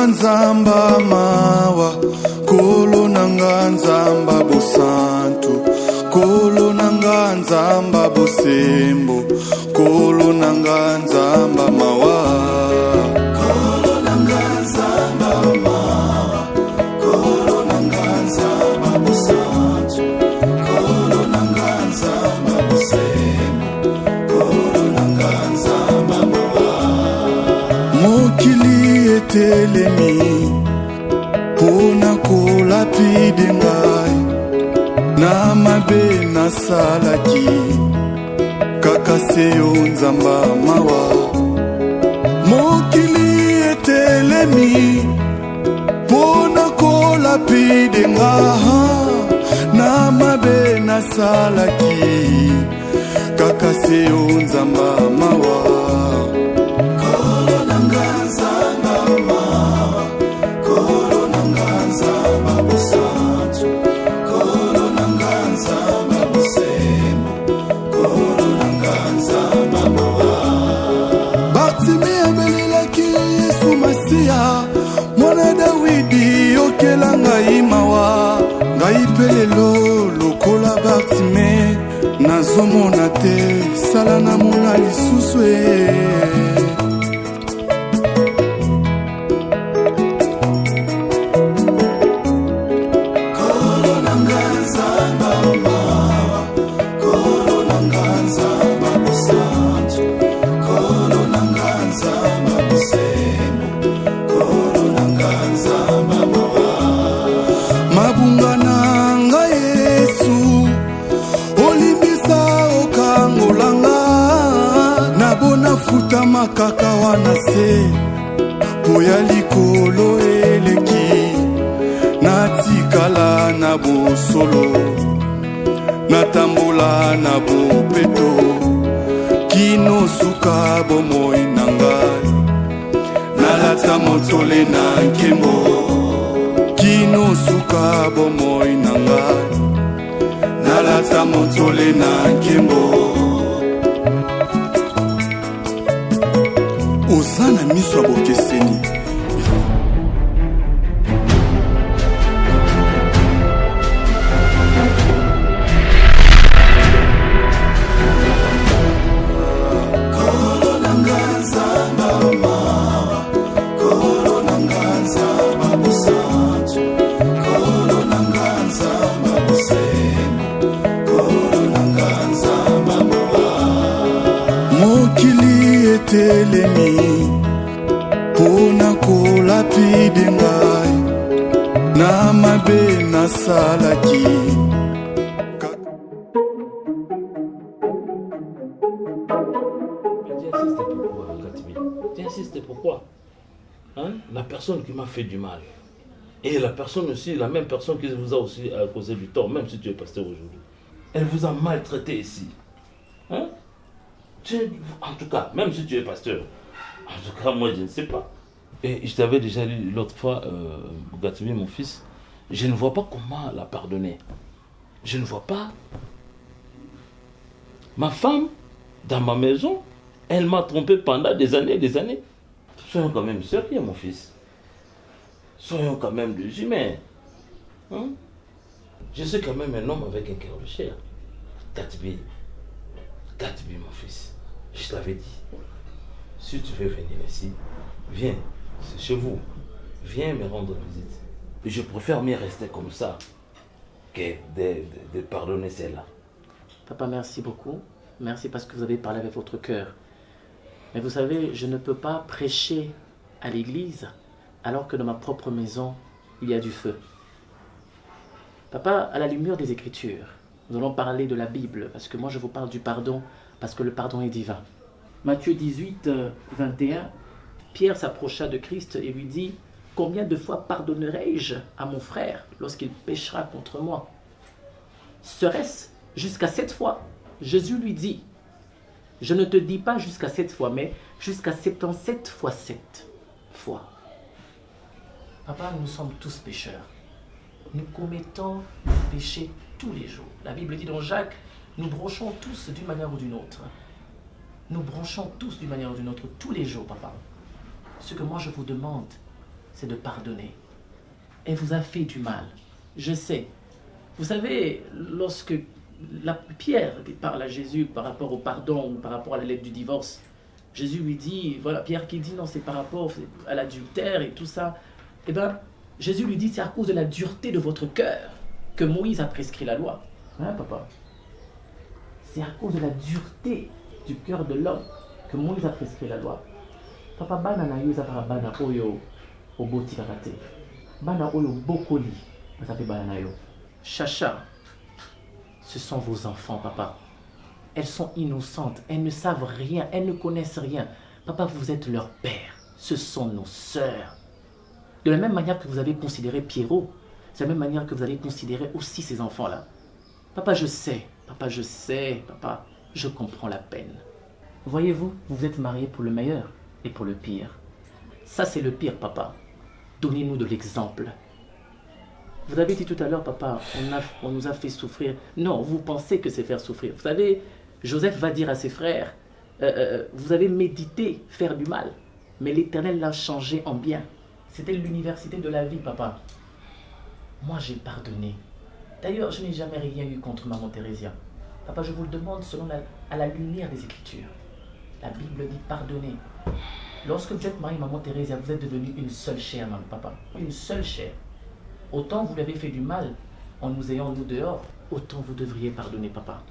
nzamba mawa, kolo nanga nzamba bosantu, kolo nanga nzamba bosembo, kolo nanga nzamba mawa. Kolo nanga nzamba mawa, kolo nanga nzamba bosantu, kolo nanga nzamba bosembo, kolo nanga nzamba mawa. Mokili etelemi pona kolapide ngai, na mabe nasalaki kaka seyo nzamba mawa. Mokili etelemi pona kolapide ngai, na mabe nasalaki kaka seyo nzamba mawa. Kolo nanga nzamba mawa, kolo nanga nzamba bosantu, kolo nanga nzamba bosembo, kolo nanga nzamba mawa. Bartime abelelaki Yesu Masiya, mwana Dawidi yokela ngai mawa. Ngai pe lelo lokola Bartime nazomona te, sala namona lisusu futa makaka wana se poya likolo eleki, natikala na bosolo, natambola na bopeto, kino suka bomoi na ngai, nalata motole na nkembo, kino suka bomoi na ngai, nalata motole na nkembo. Osana miso abokeseni. Kolo nanga nzamba mawa, kolo nanga nzamba bosantu, kolo nanga nzamba bosembo, kolo nanga nzamba mawa. Mokili etelemi pona kolapide ngai, na mabe nasalaki. Tu insistes pourquoi? Hein? La personne qui m'a fait du mal. Et la personne aussi, la même personne qui vous a aussi causé du tort, même si tu es pasteur aujourd'hui. Elle vous a maltraité ici. Hein? En tout cas, même si tu es pasteur, en tout cas, moi, je ne sais pas. Et je t'avais déjà dit l'autre fois, Gatbi, mon fils, je ne vois pas comment la pardonner. Je ne vois pas. Ma femme, dans ma maison, elle m'a trompé pendant des années et des années. Soyons quand même sérieux, mon fils. Soyons quand même des humains. Hein? Je suis quand même un homme avec un cœur de chair. Gatbi, mon fils. Je t'avais dit, si tu veux venir ici, viens, c'est chez vous. Viens me rendre visite. Je préfère mieux rester comme ça que de pardonner celle-là. Papa, merci beaucoup. Merci parce que vous avez parlé avec votre cœur. Mais vous savez, je ne peux pas prêcher à l'église alors que dans ma propre maison, il y a du feu. Papa, à la lumière des Écritures, nous allons parler de la Bible parce que moi je vous parle du pardon. Parce que le pardon est divin. Matthieu 18, 21, Pierre s'approcha de Christ et lui dit « Combien de fois pardonnerai-je à mon frère lorsqu'il péchera contre moi? Serait-ce jusqu'à 7 fois ?» Jésus lui dit « Je ne te dis pas jusqu'à 7 fois, mais jusqu'à 77 fois 7 fois. » Papa, nous sommes tous pécheurs. Nous commettons des péchés tous les jours. La Bible dit dans Jacques, nous bronchons tous d'une manière ou d'une autre. Nous bronchons tous d'une manière ou d'une autre tous les jours, papa. Ce que moi je vous demande, c'est de pardonner. Elle vous a fait du mal. Je sais. Vous savez, lorsque Pierre parle à Jésus par rapport au pardon ou par rapport à la lettre du divorce, Jésus lui dit, voilà, Pierre qui dit non, c'est par rapport à l'adultère et tout ça. Eh bien, Jésus lui dit, c'est à cause de la dureté de votre cœur que Moïse a prescrit la loi. Hein, papa? C'est à cause de la dureté du cœur de l'homme que Moïse a prescrit la loi. Papa, bana na yo za bana oyo oboti karate. Bana oyo bokoli, ça fait bana na yo. Chacha, ce sont vos enfants, papa. Elles sont innocentes, elles ne savent rien, elles ne connaissent rien. Papa, vous êtes leur père, ce sont nos sœurs. De la même manière que vous avez considéré Pierrot, c'est la même manière que vous allez considérer aussi ces enfants-là. Papa, je sais, papa, je comprends la peine. Voyez-vous, vous êtes mariés pour le meilleur et pour le pire. Ça, c'est le pire, papa. Donnez-nous de l'exemple. Vous avez dit tout à l'heure, papa, on nous a fait souffrir. Non, vous pensez que c'est faire souffrir. Vous savez, Joseph va dire à ses frères, vous avez médité faire du mal, mais l'Éternel l'a changé en bien. C'était l'université de la vie, papa. Moi, j'ai pardonné. D'ailleurs, je n'ai jamais rien eu contre maman Thérésia. Papa, je vous le demande à la lumière des Écritures. La Bible dit pardonner. Lorsque vous êtes marié, maman Thérésia, vous êtes devenue une seule chair, maman, papa. Une seule chair. Autant vous lui avez fait du mal en nous ayant nous dehors, autant vous devriez pardonner, papa.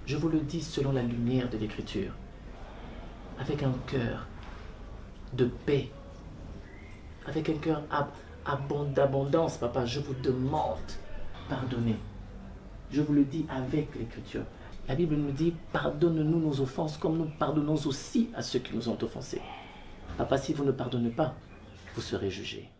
Je vous le dis selon la lumière de l'Écriture. Avec un cœur de paix. Avec un cœur d'abondance, papa, je vous demande pardonner. Je vous le dis avec l'Écriture. La Bible nous dit, pardonne-nous nos offenses comme nous pardonnons aussi à ceux qui nous ont offensés. Papa, si vous ne pardonnez pas, vous serez jugé.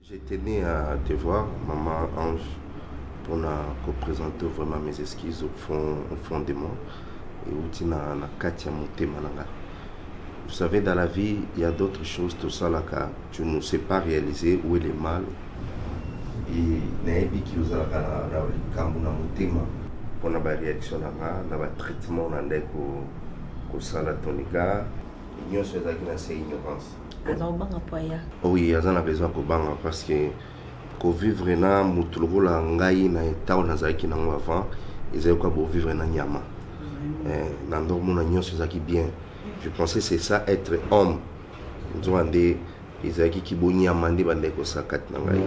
J'étais né à te voir, maman Ange, pour représenter vraiment mes excuses au fond de moi. Et aussi na Katia Motema nanga. Vous savez, dans la vie, il y a d'autres choses, tout ça là, car tu ne sais pas réaliser où est le mal. Et naebi qui vous a la kambu na motema pour na ba réaction na ba traitement na ndeko ko sala tonika nyonso ezaki na se ignorance. Alors banga poya. Oui, aza na besoin ko banga parce que ko vivre na mutulugo la ngai na etao na zaki na avant ezali ko bo vivre na nyama. Na ndomo na nyonso ezaki bien. Je pensais c'est ça être homme. Nous avons des ezaki ki boni amande bande ko sakat na ngai.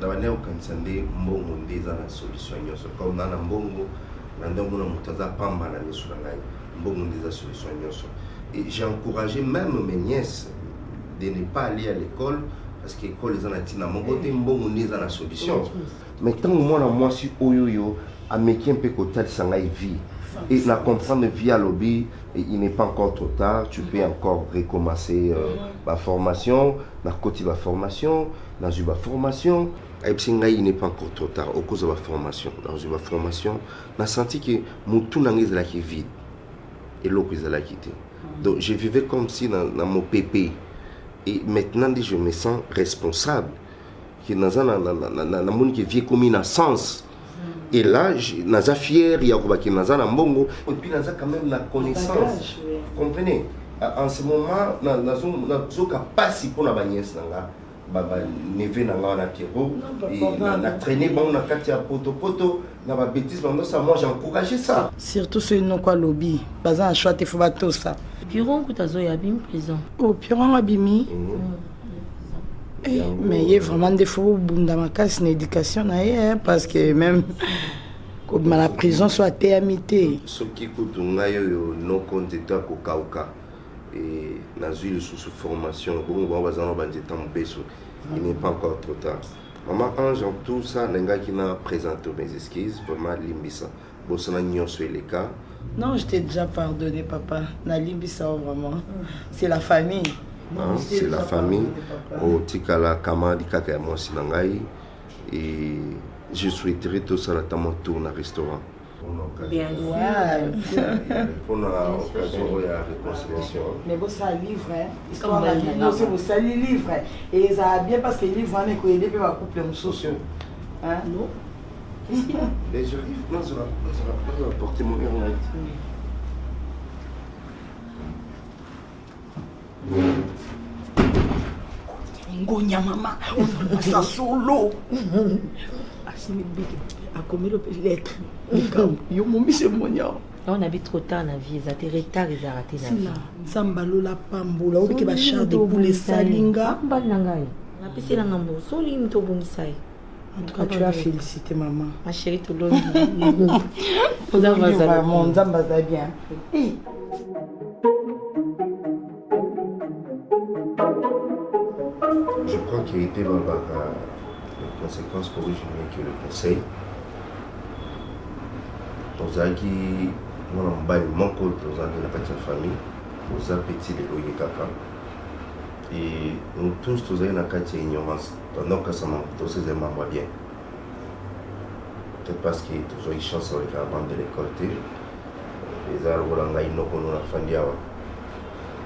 Na bande ko kansande mbongo ndeza na solution nyonso. Ka na mbongo na ndomo na mutaza pamba na misu na ngai. Mbongo ndeza solution nyonso. Et j'ai encouragé même mes nièces de ne pas aller à l'école parce que l'école est en Atina. Mon côté, mbongo ndeza na solution. Mais tant moi si oyoyo a meki un peu côté de sangai vie. Et na comprendre via lobby, il n'est pas encore trop tard, tu peux encore recommencer ma formation, na côté ma formation, dans une formation. Et il n'est pas encore trop tard, au cause de ma formation. Dans une formation, j'ai senti que mon tout n'est pas vide. Et l'autre est quitté. Donc je vivais comme si dans mon pépé. Et maintenant, je me sens responsable. Que dans un monde qui vit comme une sens. Et là, je suis fier, il y a un mbongo. Et puis, il y a quand même la connaissance. Vous comprenez? En ce moment, il y a pas si pour la nièce. Neve nanga na Pierrot et na traîné bon na katia poto na ba bêtise ça moi j'ai encouragé ça surtout ceux non quoi lobby bazan choix te faut bato ça Pierrot kutazo ya bim prison oh Pierrot abimi mais il y a vraiment des faux bunda makasi na éducation na parce que même comme la prison soit TMT ce qui coûte ngayo non compte ta ko kauka et dans une sous-formation, il n'est pas encore trop tard. Maman Ange, en tout ça, les gars qui m'ont présenté mes excuses, vraiment limbisa. Bon, ça n'a sur les cas. Non, je t'ai déjà pardonné, papa. Na limbisa vraiment. C'est la famille. Hein, c'est la famille. Au Tikala Kama di Kaka moi Sinangai. Et je souhaiterais tout ça dans mon tour dans le restaurant. Bien sûr. Pour l'occasion de la réconciliation. Mais vous ça livre, histoire de la vie, vous ça livre. Et ça a bien parce que livre on est coïdé pour couple social. Hein? Non. Mais je livre, non, ça va porter mon verre. Ngonya mama, on ça solo. Asimi biki a commis le lettre. Yo mon monsieur monia. On habite trop tard dans la vie, ça te retard, ils ont raté la vie. Zambalo la pambola, ou biki ba char de poulet salinga. Mbal nangai. Na pisi na ngambo, so li mto bongisa. En tout cas, tu as félicité maman. Ma chérie, tout le monde. Mon Zamba va bien. Je crois qu'il était les conséquences originales que le conseil. Nous avons dit, mon côté, nous avons la petite famille, nous avons petit de l'Oyekaka. Et nous tous, nous avons une ignorance. Donc, ça m'a tous ces membres bien. Peut-être parce que nous avons eu chance avec la bande de l'école. Les arbres, nous avons eu la fin de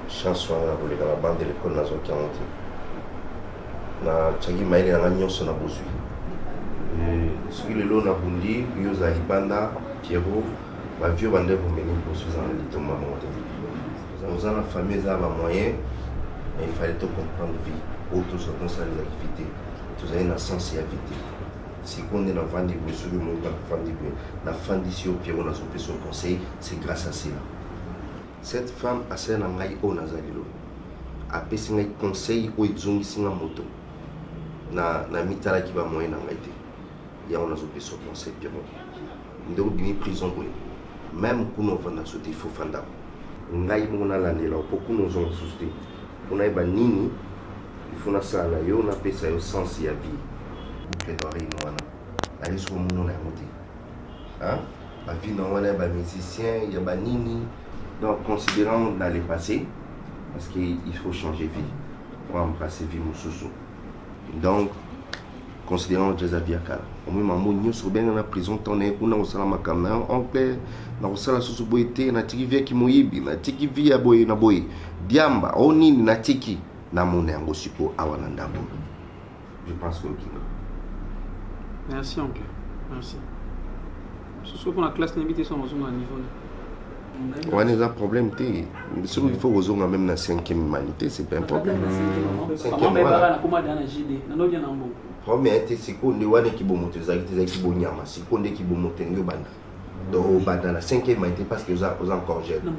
chance avec la bande de l'école, nous avons eu na tshaki maele na nyonso na bozwi soki lelo na bundi yo za libanda Pierrot bavio bande bomeni bozwi za litomba monte nous avons la famille za ba moyen et il fallait tout comprendre vie auto so dans sa activité tous avez na sens ya vite si on est dans vandi bozwi mo ba vandi na fandi si au Pierrot na son conseil c'est grâce à cela cette femme a celle na ngai o na zalilo a pesi ngai conseil o izongisi nga moto na mitala qui va moyen en réalité il y a on a zopé son conseil bien bon ndeko bimi prison boy même kuno vanda sauter fo fanda ngai mona la ndela pour kuno zon souté on a ba nini il faut na sala yo na pesa yo sens ya vie plaidoirie no wana ali so muno na moté hein la vie no wana ba musicien il y a ba nini donc considérant dans le passé parce qu'il faut changer vie pour embrasser vie mususu. Donc, considérant que j'ai kala au moins maman nous sommes bien dans la prison tonné kuna osala makamna oncle na osala susu boité na tiki vie ki moyibi na tiki vie boy na boy diamba oni na tiki na mona yango siko awana ndambo. Je pense que merci oncle, merci. Surtout pour la classe n'habite son niveau. On a un problème, il faut que vous même la 5e humanité, c'est pas un problème. Premier, c'est qu'on est là qui bon si on est qui bon donc dans la 5e humanité parce que vous avez encore jeune.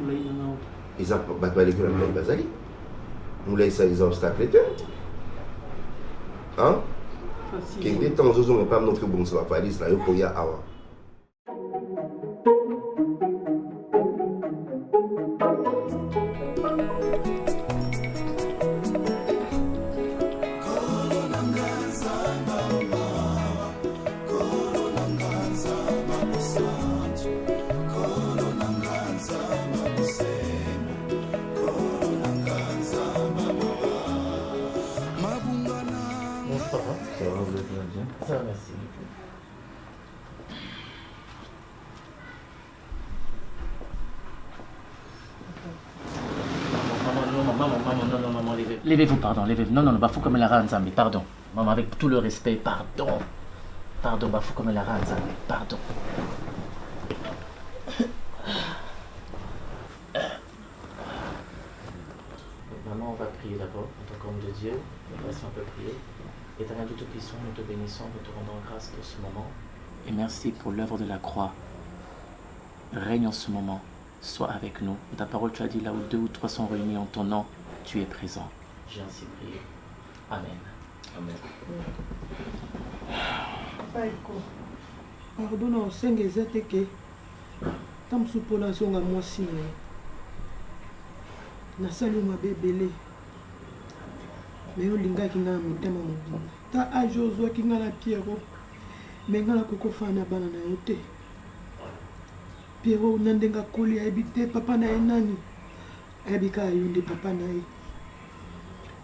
Ils ont pas les bazali. Nous laissons les obstacles. Hein? Qui dit tant que vous pas notre bon ça va pas dire là pour y avoir. Ça va, merci. Maman, levez-vous, pardon, levez-vous. Non, Bafou comme la Ranzambi, pardon. Maman, avec tout le respect, pardon. Pardon, Bafou comme la Ranzambi, pardon. Maman, on va prier d'abord, en tant qu'homme de Dieu. Voici, on peut prier. Éternel Dieu Tout-Puissant, nous te bénissons, nous te rendons grâce pour ce moment. Et merci pour l'œuvre de la croix. Règne en ce moment, sois avec nous. Ta parole, tu as dit, là où 2 ou 3 sont réunis en ton nom, tu es présent. J'ai ainsi prié. Amen. Amen. Pardon, au sein des étés, tant sous population à moi si na salu ma bébélé. Mais au linga qui n'a pas de ta ajozo qui n'a la Pierrot. Mais n'a koko fana banana yote. Pierrot nandenga koli habité papa na enani. Abika yonde papa na e.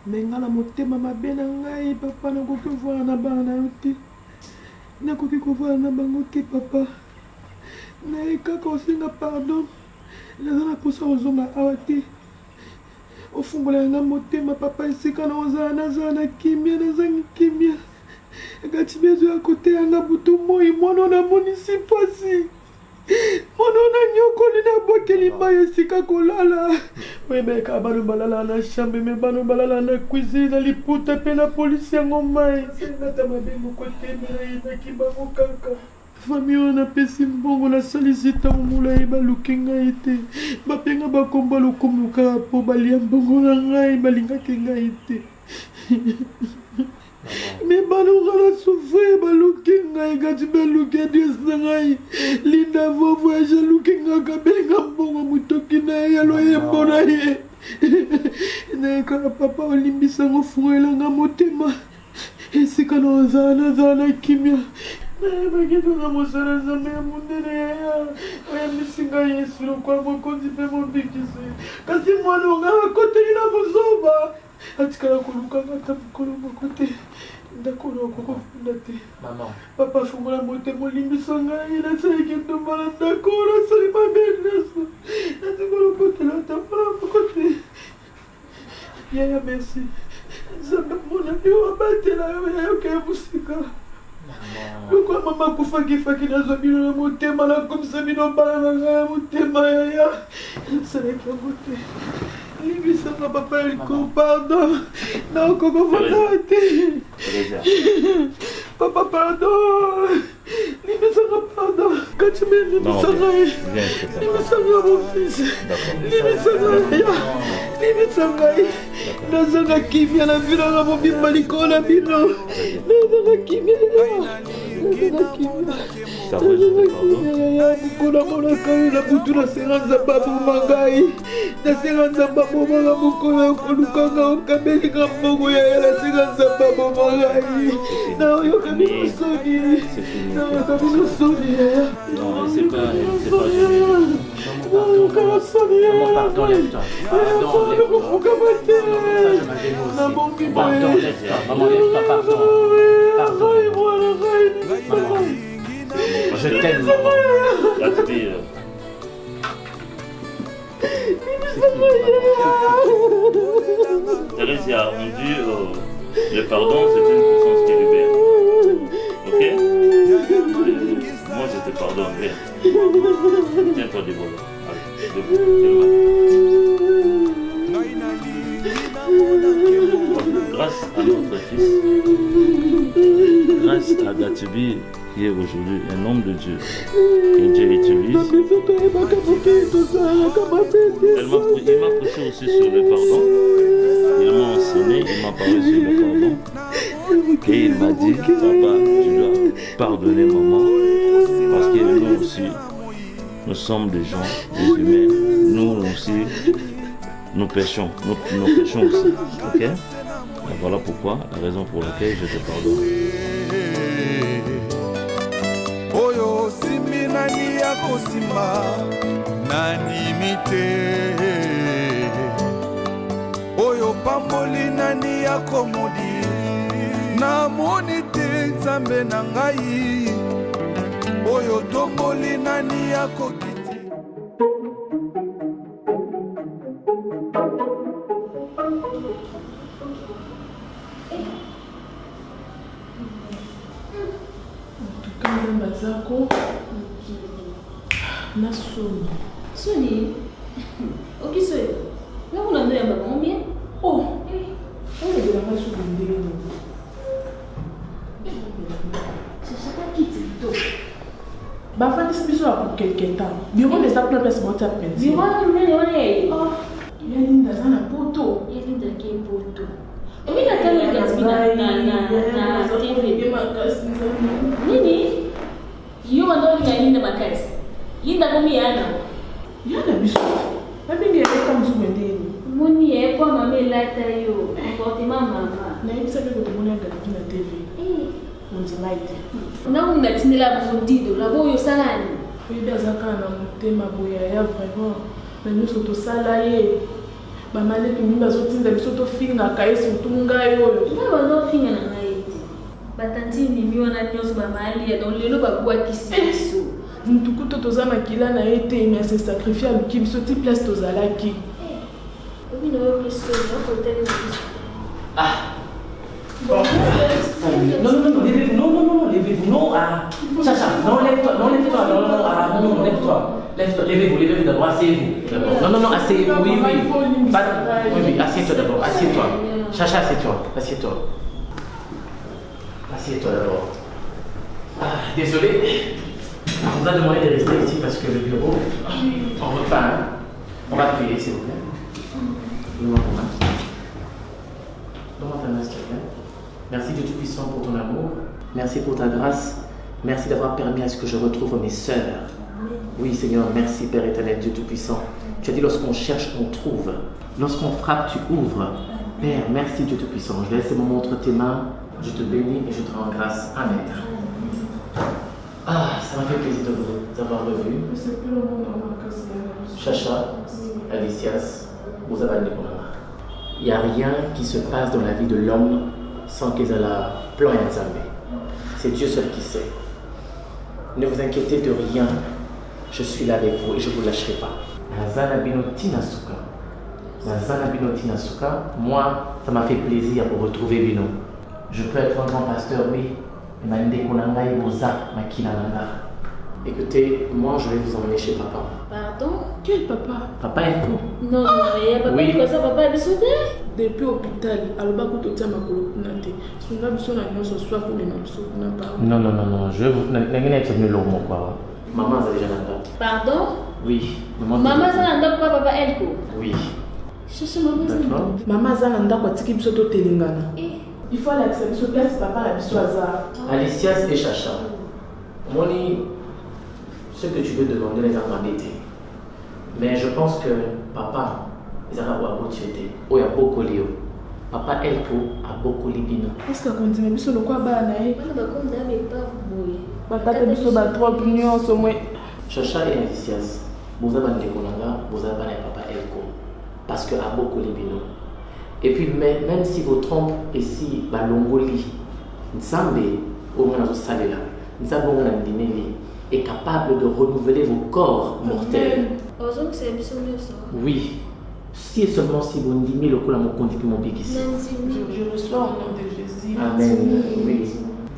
Mais n'a la motema mabena ngai papa na koko fana banana yote. Na koko fana bango ke papa. Na ekaka osinga pardon. Na na posa ozonga awate. Au fond de la motema papa ici quand on a nazana kimia nazangi kimia gati bezo à côté anga butu moi non na monisi posi monona nyokoli na bokeli mai esika kolala oyebeka bano balala na chambre me bano balala na cuisine na liputa mpe na polisi yango mai sengata mabengo kotemela ye nakibango kaka famille oyo napesi mbongo nasalisi ntango molai baluki ngai te bapenga bakomba lokumu kaka mpo balia mbongo na ngai balingaki ngai te me balonga na souffrir baluki ngai kati baluki adresse na ngai linda vo voyage aluki ngai kabelinga mbongo motoki na ye aloyembo na ye nayekaka papa olimbisango fungoelanga motema esika na ozala na kimia nayebakitanga mosala nzambe ya monene yaya oyambisi ngai yesu lokwa mokonzi mpe mobikisi kasi mwana onga akoteli na mozoba atikala kolukanga ata mokolo moko te ndako na okokofunda te papa fungola motema olimbisa ngai nasalaki ndomba na ndako nasali mabe nyonso nazikolokotela ata mwana moko te yaya merci nzambe monani wabatela yo yayoka ya mosika lokwa mama kufakifaki nazwa bino na motema nakomisa bino bala na ngai ya motema yaya nasalaki yango te limbisanga papa eliko pardon naokokofanda te papa pardon limbisanga pardon kati me limbisanga limbisanga mon fils limbisanga nazanga kimia na vilanga mobimba likolo na bino nazanga kimia mokolo monaka oyo na butu nasenga nzambe aboma ngai nasenga nzambe abomaka mokolo ya kolukanga okabelinga mbongo yaya nasenga nzambe aboma ngai naoyoka bino soni naoyoka bino soni yaya naoyoka soni yaya kofuka mate nabongi Je t'aime, Thérèse a rendu le pardon, c'est une puissance qui libère. Ok? Moi je te pardonne, viens. Tiens-toi debout là. Allez, debout. Grâce à notre fils, grâce à Gatubi, qui est aujourd'hui un homme de Dieu, que Dieu utilise. Il m'a poussé aussi sur le pardon. Il m'a enseigné, il m'a parlé sur le pardon. Et il m'a dit, papa, tu dois pardonner maman. Parce que nous aussi, nous sommes des gens, des humains. Nous aussi, nous péchons. Nous péchons aussi. Ok? Et voilà pourquoi, la raison pour laquelle je te pardonne. Oyo simbi nani ya kosimba nani mite Oyo pamboli nani ya komodi na moni te nzambe na ngai Oyo tomboli nani ya kokiti Bazako na Soni. Soni? Ok, Soni. Là, on a donné un maman bien. Oh, on est de la main sur le ndé. C'est pas qui t'es tout. Bah, pas de pour quelqu'un temps. Bureau des appels place monter à peine. Bureau de l'année. Oh, il y a une dans un poteau. Il y a une dans quel poteau? Et puis, la télé, na TV. Nini? Yo ndo linda makasi. Linda kumi yana. Yana biso. Babingi yeka mzumendeni. Muni yeko mama lata yo. Comportement mama. Na ibisa beko tomona ngati na TV. Unzimaite. Na ungatinela bondido labo yo salani. Oyiba zaka na motema boya ya vraiment. Na nyuso to sala ye. Bamale kimimba zotinda biso to finga kaisi utunga yo. Na bazo finga na ngai. Batanti mimi wana nyonso bamali ya donc lelo bagwa kisiso ntukuto toza makila na ete mais se sacrifier luki biso ti place tozalaki obi no yo kiso na hotel ah bon non, levez-vous, non, levez-vous. levez-vous. Non, Chacha, non, lève-toi, non, lève-toi. Levez-vous d'abord, asseyez-vous. Non, asseyez-vous, oui. Oui, assieds-toi d'abord, assieds-toi. Chacha, assieds-toi. Assieds-toi d'abord. Désolé, on vous a demandé de rester ici parce que le bureau, on ne veut pas. On va prier, s'il vous plaît. Donne-moi ta main, s'il te plaît. Merci Dieu Tout-Puissant pour ton amour. Merci pour ta grâce. Merci d'avoir permis à ce que je retrouve mes sœurs. Oui, Seigneur, merci Père éternel, Dieu Tout-Puissant. Tu as dit lorsqu'on cherche, on trouve. Lorsqu'on frappe, tu ouvres. Père, merci Dieu Tout-Puissant. Je laisse ces moments entre tes mains. Je te bénis et je te rends grâce. Amen. Ça m'a fait plaisir de vous avoir revu. Chacha, Alicias, vous avez dit. Il n'y a rien qui se passe dans la vie de l'homme sans qu'ils aient la plan et Nzambe. C'est Dieu seul qui sait. Ne vous inquiétez de rien. Je suis là avec vous et je ne vous lâcherai pas. Moi, ça m'a fait plaisir de retrouver Bino. Je peux être un grand pasteur, oui. Écoutez, moi je vais vous emmener chez papa. Pardon? Quel papa? Papa est tout. Non, il y a papa qui ça, papa est sauté. Depuis l'hôpital, alors tu as ma colonne. Non, je vous. Maman, ça déjà là. Pardon? Oui. Maman, ça n'a pas papa Elko. Oui. Cherchez maman, ça n'a pas. Maman, ça n'a pas de qui soto telingana. Il faut l'accepter sur place, papa la biso hasard. Alicias et Chacha. Moni, ce que tu veux demander les a m'embêter. Mais je pense que papa, ils ont beaucoup tué. Il y a beaucoup de papa Elko a beaucoup de bino. Est-ce que continue biso le quoi ba nae? On va comme d'habitude pas boy. Papa biso ba trois opinions au moins. Chacha et Alicias, vous avez un décolanga, vous avez un papa Elko. Parce que a beaucoup de bino. Et puis même si vous trompez ici, Balongoli, Nzambe, au moins dans ce là, Nzambe est capable de renouveler vos corps mortels. Oui. Si et seulement si vous n'aimez le coup la mon compte mon pic ici. Je reçois au nom de Jésus. Amen. Oui.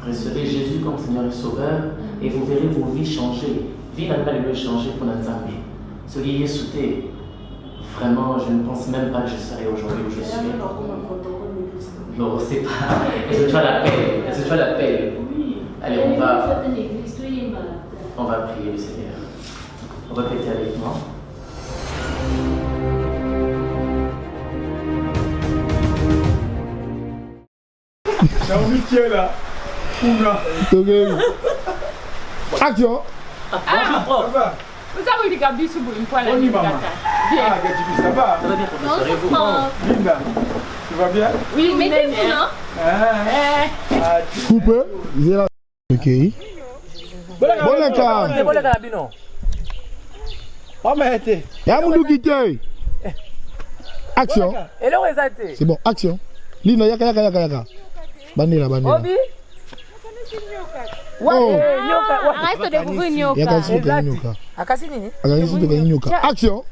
Recevez Jésus comme Seigneur et Sauveur et vous verrez vos vies changer. Vie n'a pas de changer pour Nzambe. Soyez sauté. Vraiment, je ne pense même pas que je serai aujourd'hui où je suis. Non, c'est pas. Est-ce que tu as l'appel? Oui. Allez, on va prier le Seigneur. On va péter avec moi. Action. Bonjour, prof. Vous avez regardé ce bout une fois la nuit. Ça va? Ça va bien, professeur. Linda, tu vas bien? Oui, mettez-vous, non? Coupé. Ok. Action. C'est bon, action. Lina, yaka. Bandela. Obi? Arrête de vous nyoka. Nyoka. Action.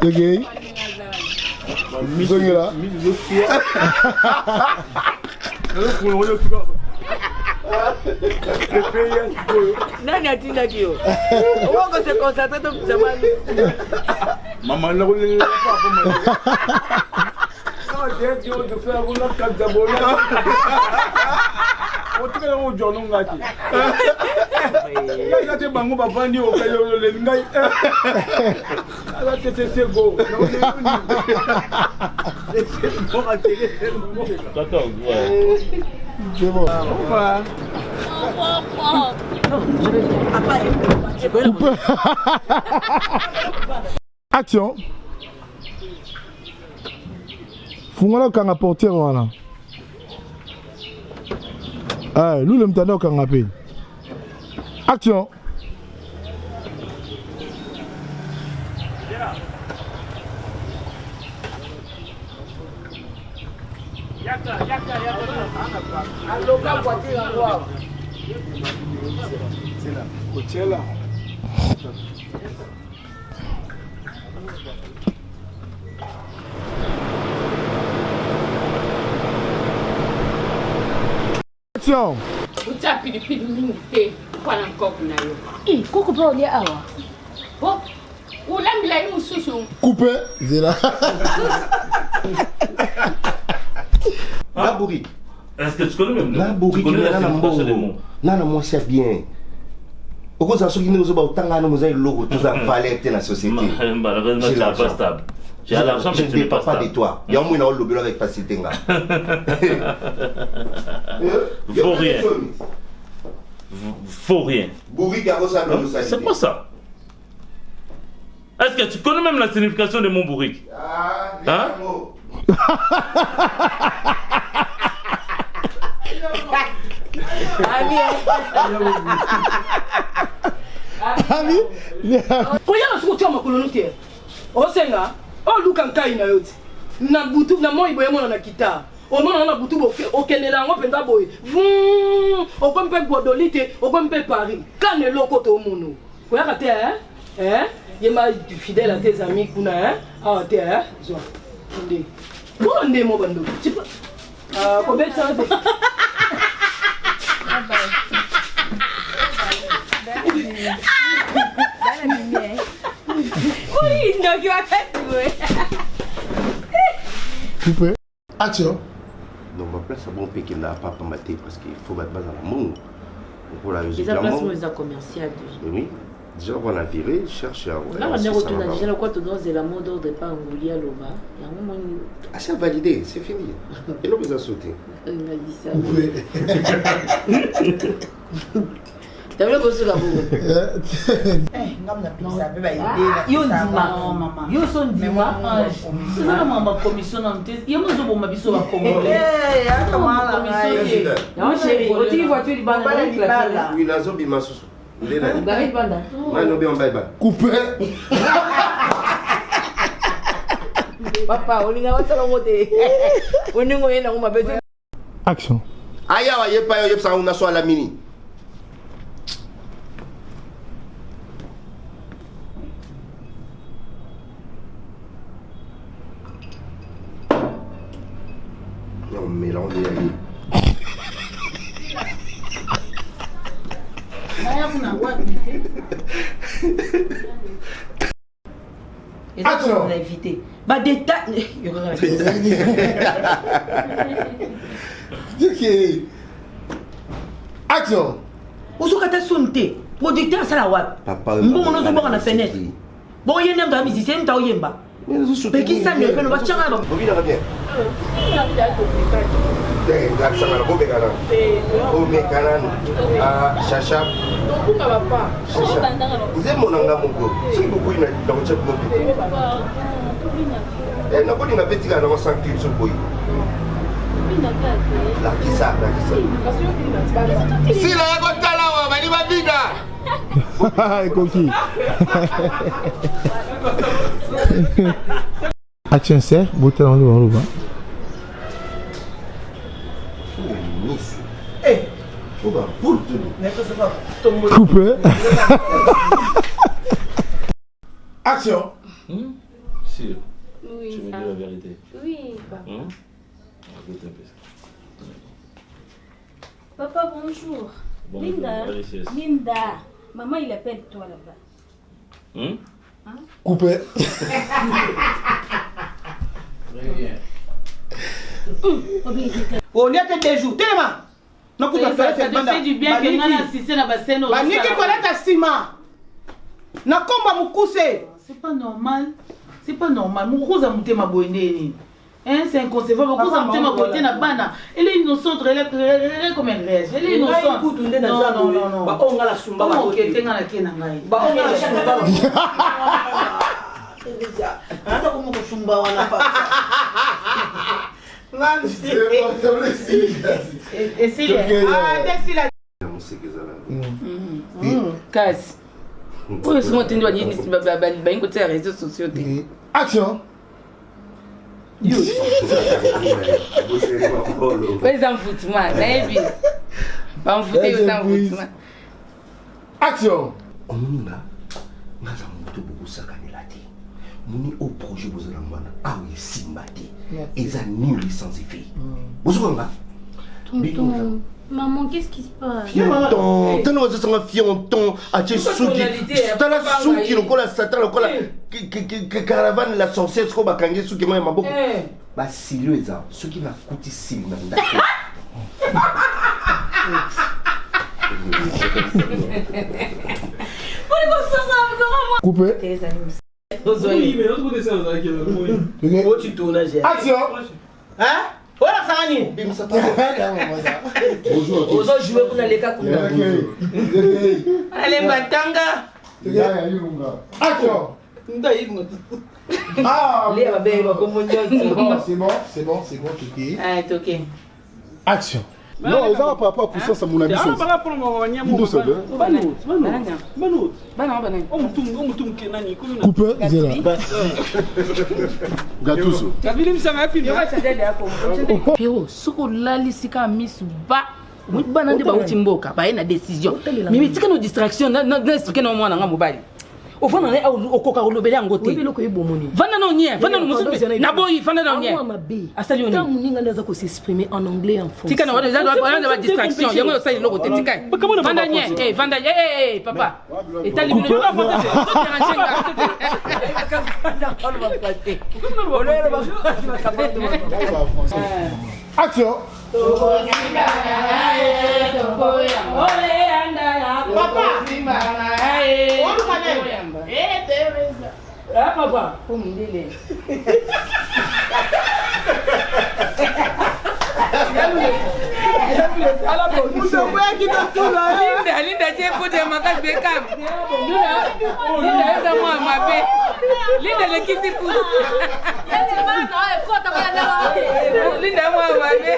Ok. Nani atindaki yo? Uongo se concentre to zamani. Mama na kule papa mama. No je yo de faire una kaza bona. Otuka na ujono ngati. Ya te bangu bafandi o kayo le ngai. Ala te go. D'accord, ouais. C'est bon. Action. Fungala kanga portier wana. Nous le mtano kanga pe. Action. Action. Ucha pilipili mingi te kwana nkoko na yo. Koko pa olia awa. Bo, ulambila yi mususu. Coupé. Zéla. La bourrique. Est-ce que tu connais même la bourrique, nana moi c'est bien. Au cause de ce qui nous a autant nous a eu logo tout ça valait la société. Malheureusement, tu n'es pas stable. Tu as l'argent, mais tu n'es pas stable. Je ne dépends pas de toi. Il y a un moment où le bureau avec facilité. Faut rien. Faut rien. C'est quoi ça? Est-ce que tu connais même la signification de mon bourrique? Hein? Ami, koya sukutia makolo te. Osenga, o luka nkai na yoti. Na butu na moi boye mona na kita. O mona na butu bo okenela ngo penda boye. Vum, o ko mpe godolite, o ko mpe Paris. Kane loko to mono. Koya kate Ye ma fidèle à tes amis kuna Ah te zo. Ndé. Ko ndé mo bando. Ko beta te. Coupé. Action. Donc ma place à bon piquer là papa maté parce qu'il faut mettre base dans l'amour. Les places sont commerciales déjà. Oui. Déjà on a viré, cherche à là on est retourné déjà le quoi tu dois la mode d'ordre pas engouli à l'ova. Il y a un moment ah c'est validé, c'est fini. Et l'homme a sauté. Il m'a dit ça. T'as vu le boss là vous? Ngam na pizza be ba Yo ndima yo so ndima c'est ça maman commission en tête yo mo zo bomba biso ba congolais akamala non chérie o ti voiture ba bala oui la zobi masusu ndena Gari banda mano be on bye bye Coupé. papa olinga watala ngote oningo yena ngoma bese Action. aya wa yepa yo yepsa una so ala mini on mélange les Action. On a évité. Bah détail. Action. Osokata sonte. Producteur ça la wa. Papa. Mbongo nozo banga na fenêtre. Bon yenda nga musicien nta oyemba. Mais qui ça ne fait pas changa ba. Bobi na bien. Ndak sama ko be kana. O me kana. Ah chacha. Donc ça va pas. Chacha. Nzemo nanga moko. Singo kuina ndako check mo. Na ko dinga betika na 100 clips so boy. La kisa. Si la yako talawa bali babida. Coquille. Action serre, bouteille en l'eau. Eh, Coupé. Action. Sûr. Oui. Tu me dis la vérité. Oui, papa. Écoute un peu ça. Papa, bonjour. Bonjour, Linda. Marie-Cesse. Linda. Maman, il appelle toi là-bas. Coupé. Très bien. On y a des jours. Tellement. Non, pour ça te fait du bien que ngana assisté na baseno. Ba niki koleta sima. Na komba mukuse. C'est pas normal. C'est pas normal. Mukuza mutema boyeni. Hein, c'est inconcevable. Mukuza mutema boyeni na bana. Elle est innocente, elle est comme elle reste. Elle est innocente. Non. Ba onga la sumba ba. OK, tenga na kena ngai. Ba onga la sumba. Hata como ko sumba wana papa. Essaye. Ah, desila. Casse. Pour ce moment, tu dois dire que côté des réseaux sociaux. Action. Yo. Fais un foutement, naïvi. Pas un foutement. Action. Omunda. Ngaza mutu buku sakani lati. Moni au projet Bozalambana. Ah oui, Simbati. Ils ont nul sans effet. Vous avez Tonton, maman, qu'est-ce qui se passe? Fianton, tu n'as pas fianton. Ah, tu es souki. Tu as la souki, le col, la satan, le col, la caravane, la sorcière, ce qu'on va gagner, souki, moi, ma beaucoup. Bah, si le est là, ce qui m'a coûté si le n'a Coupé. Oui, mais l'autre côté, c'est un qui est Oh, tu tournes, j'ai. Action. Hein? Voilà, ça va ni. Bonjour. Ozo jouer pour les cas comme ça. Allez, Matanga. Action. Ah, c'est bon, Kiki. Ah, c'est ok. Action. Non, ils ont pas poussé ça mon ami. Coupé, Zéla. Gatouzo. Pero, soko lali sika misu ba. Bana nde ba utimboka, ba na décision. Mimi tika no distraction na expliquer no mwana nga mobali. O fana ne o koka o lobele ngote. Webelo ko ibomoni. Vana no nye, vana no musu. Na boyi fana no nye. Asali oni. Tant muninga ndaza ko s'exprimer en anglais en français. Tika na wada ba distraction, yango yo sai logo te tika. Vanda nye, vanda papa. Etali bino ba fonte. Action. Papa. Linda je pode makas bekam. Linda eza mwa mabe. Linda le kiti ku. Linda mwa mabe.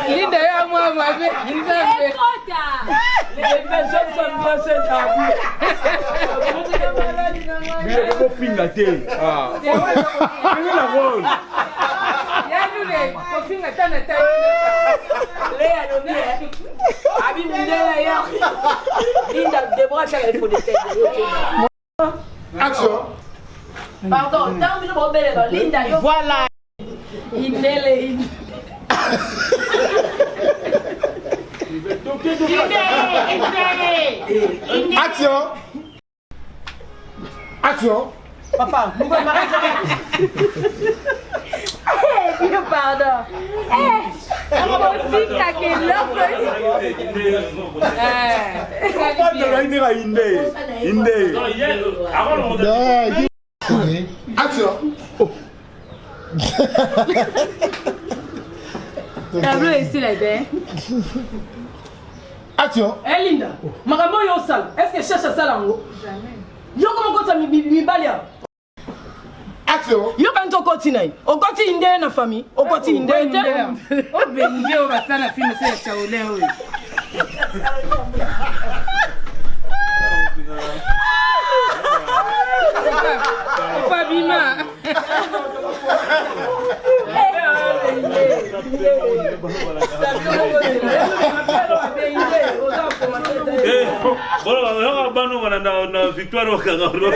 Linda ya mwa mabe. Action. Pardon, Linda, voilà. Action. Action. Papa, nous allons pardon. Action. Tableau ici là-bas. Action. Eh Linda, makambo yo sala. Est-ce que cherche ça là-haut? Jamais. Yo comment quand ça mi balia? Action. Yo quand on continue. On continue inde na famille. On continue inde. On benje on va ça la film c'est chaolé oui. Fabima. Voilà, on a victoire au Cameroun.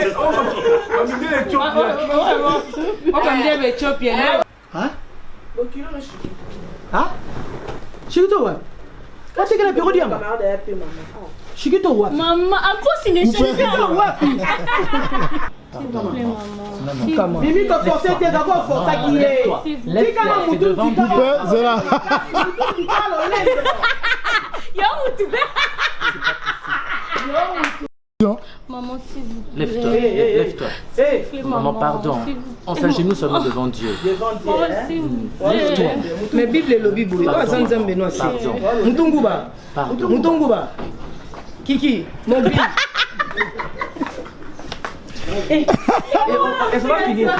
Hein? Hein? Chikito wa? Kasi kila peko diamba? Chikito wa? Maman, encore si les chikito wa? Mimi ko forcer t'es d'accord forcer qui est. Lève-toi, c'est devant vous. Zéla. Maman, s'il vous plaît. Lève-toi, lève-toi. Maman, pardon. On s'agenouille seulement devant Dieu. Lève-toi. Mais Bible est le Bible. Pardon. Mtunguba. Pardon. Mtunguba. Kiki, mon Bible. ça va finir.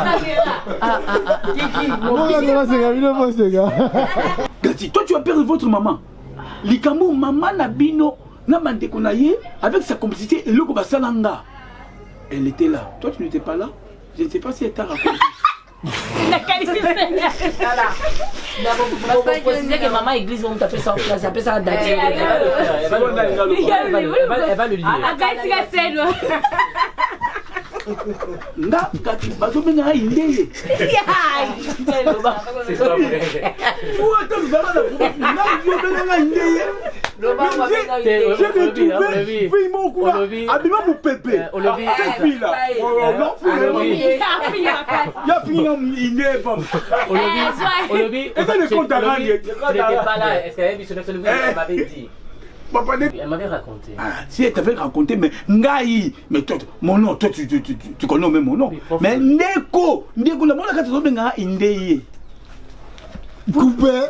Gati, toi tu vas perdre votre maman. Likambo maman Nabino, Namande Konaye, avec sa complicité et le Kobasalanga. Elle était là. Toi tu n'étais pas là. Je ne sais pas si elle t'a raconté. La qualité c'est que maman église on t'appelle ça en place, appelle ça date. Elle va le lire. Nga kati bazo menga inde. C'est pas vrai. Faut attendre vraiment la nga yo menga inde. J'ai trouvé vraiment quoi. Abima mon pépé. Olobi. Cette fille là. Ya fini inde pam. Olobi. Est-ce que le compte d'argent n'était pas là. Est-ce qu'elle avait mis sur le téléphone? Elle m'avait dit. Elle m'avait raconté. Ah, si elle t'avait raconté, mais Ngaï, mais toi, mon nom, toi tu connais même mon nom. Mais Neko, la monnaie quand tu es Nga Indeye. Coupé.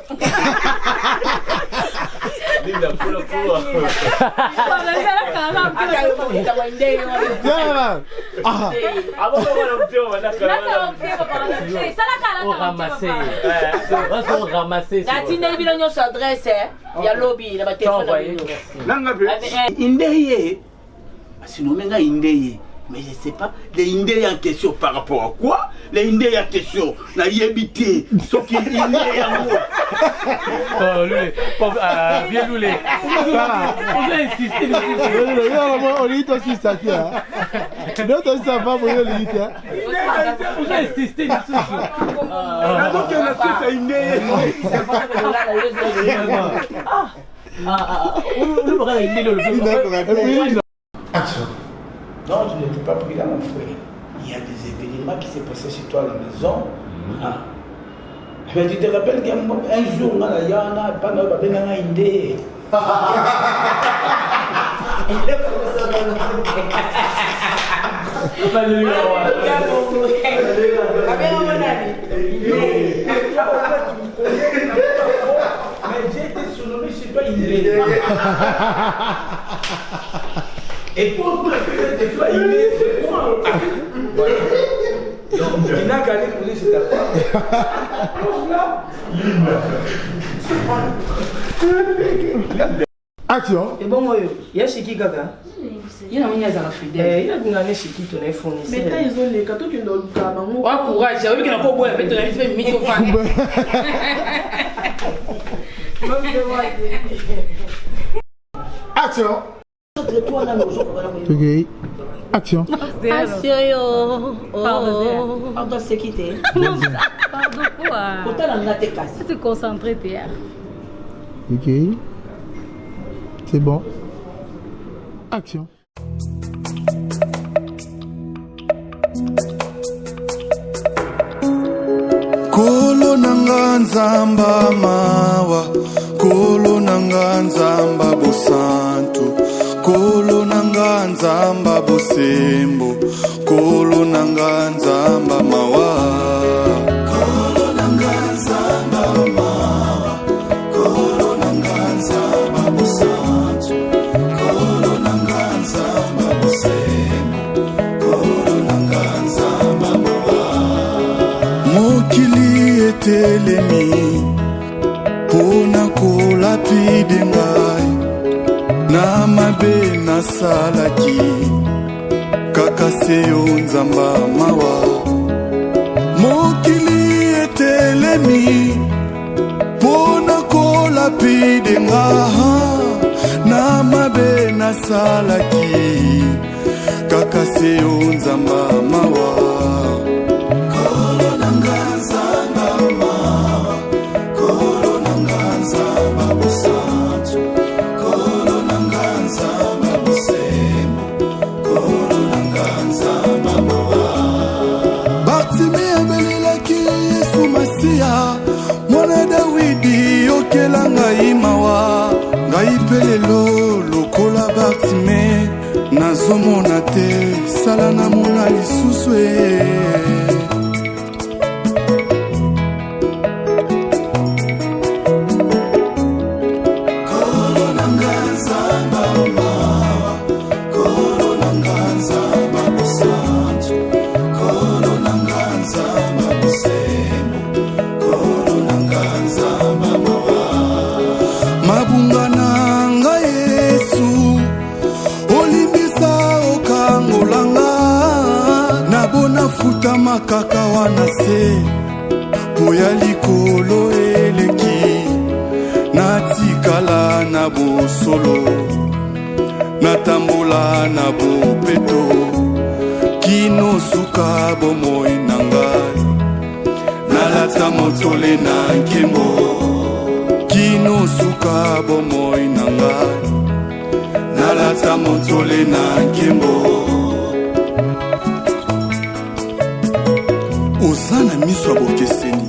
Ramasser. Indeye. Sinon, Nga Indeye. Mais je ne sais pas, les Indés en question par rapport à quoi? Les Indés en question, la yébité, ce qui est Indé en moi. Oh, lui, bien loulé. On va insister. On dit aussi ça qui a. D'autres aussi ça va pour le lit. On va insister. Donc, il y a c'est Indé. Action. Non, tu n'étais pas pris là, mon frère. Il y a des événements qui s'est passé chez toi à la maison. Mais tu te rappelles qu'un jour, on a Yana, pas de Indé. Mais j'ai été surnommé chez toi Indé. Et pour vous, des fois, il est quoi? Donc, il n'a qu'à aller poser sur ta femme. Action. Et bon, moi, il y a Shiki Gaga. Il y a un fidèle. Il y a un Shiki qui est fournisseur. Mais quand ils ont les cartons, tu dois le faire. Courage, j'ai oublié qu'il n'a pas beau avec ton microphone. Action. Ok. Action. Pardon, c'est quitté. Pardon quoi? Se concentrer, Théa. Ok. C'est bon. Action. Kolo nanga nzamba mawa, kolo nanga nzamba bosantu, kolo nanga nzamba bosembo, kolo nanga nzamba mawa. Kolo nanga nzamba mawa, kolo nanga nzamba bosantu, kolo nanga nzamba bosembo, kolo nanga nzamba mawa. Mokili etelemi pona kolapide ngai na mabe nasalaki kaka seyo nzamba mawa. Mokili etelemi pona kolapide ngai na mabe nasalaki kaka seyo nzamba mawa. Mwana Dawidi yokela ngai mawa, ngai pelelo lokola Bartime nazomona te, sala na mona lisusu Kolo nanga nzamba mawa, kolo nanga nzamba bosantu, kolo nanga kaka wana se po ya likolo eleki natikala na bosolo natambola na bopeto kino suka bomoi na ngai nalata motole na nkembo kino suka bomoi na ngai nalata motole na nkembo oza na miso ya bokeseni